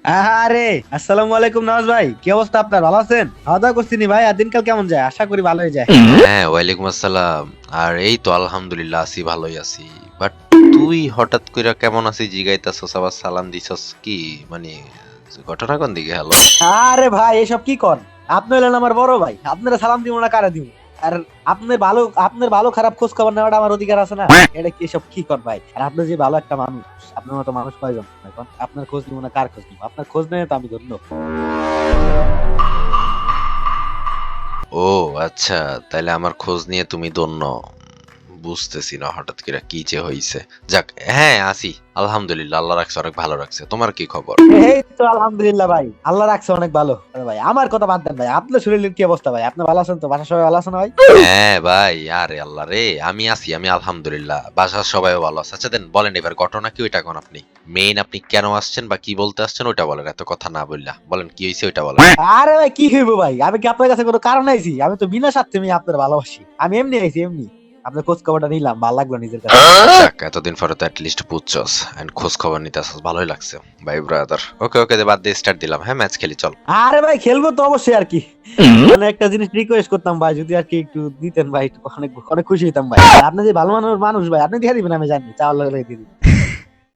আরে আসসালামু আলাইকুম নওয়াজ ভাই, কি অবস্থা আপনার? ভালো আছেন? খাওয়া দাওয়া করছিনি ভাই? আর দিনকাল কেমন যায়? আশা করি ভালোই যায়। হ্যাঁ, ওয়ালাইকুম আসসালাম। আর এই তো আলহামদুলিল্লাহ আছি, ভালোই আছি। বাট তুই হঠাৎ কইরা কেমন আছিস জিগাইতাছস, আবার সালাম দিছস কি? মানে ঘটনা কোন দিকে? হ্যালো। আরে ভাই এসব কি কর? আপনি হলেন আমার বড় ভাই, আপনারা সালাম দিব না কারে দিব? আর আপনার ভালো খারাপ খোঁজ খবর নেওয়াটা আমার অধিকার আছে না? এটা কি এসব কি কর ভাই? আর আপনি যে ভালো একটা মানুষ, আপনার মতো মানুষ কয়জন এখন? আপনার খোঁজ নিব না কার খোঁজ নিব? আপনার খোঁজ নেই তো আমি ধন্য। ও আচ্ছা, তাইলে আমার খোঁজ নিয়ে তুমি ধন্য। বুঝতেছি না হঠাৎ করে কি যে হইছে। যাক, হ্যাঁ আছি আলহামদুলিল্লাহ, আল্লাহ রাখছে, অনেক ভালো রাখছে। তোমার কি খবর? এই তো আলহামদুলিল্লাহ ভাই, আল্লাহ রাখছে অনেক ভালো। আরে ভাই আমার কথা বাদ দেন ভাই, আপনার শরীরের কি অবস্থা ভাই? আপনি ভালো আছেন তো? বাসার সবাই ভালো আছে না ভাই? হ্যাঁ ভাই, আরে আল্লাহ রে, আমি আছি, আমি আলহামদুলিল্লাহ, বাসার সবাই ভালো আছে। আচ্ছা দেন বলেন, এবার ঘটনা কি ওইটা কোন? আপনি মেইন, আপনি কেন আসছেন বা কি বলতে আসছেন ওইটা বলেন, এত কথা না বললা বলেন কি হয়েছে ওইটা বলেন। আরে ভাই কি হইব ভাই, আমি কি আপনার কাছে কোনো কারণ আইছি? আমি তো বিনা স্বার্থে আমি আপনার ভালোবাসি, আমি এমনি আইছি এমনি। আপনার খোঁজ খবরটা নিলাম, ভালো লাগলো নিজের কাছে। যাক, এতদিন পরে তো লিস্ট বুঝছস এন্ড খোঁজ খবর নিতে আসছস, ভালোই লাগছে ভাই ব্রাদার। ওকে ওকে, বাদ দিয়ে স্টার্ট দিলাম। হ্যাঁ, ম্যাচ খেলি চল। আরে ভাই খেলবো তো অবশ্যই আর কি। মানে একটা জিনিস রিকোয়েস্ট করতাম ভাই, যদি আর কি একটু দিতেন ভাই, একটু অনেক অনেক খুশি হইতাম ভাই। আপনি যে ভালো মানুষ মানুষ ভাই, আপনি দিয়ে দিবেন আমি জানি, চাওয়ার লাগে দিয়ে দিবেন।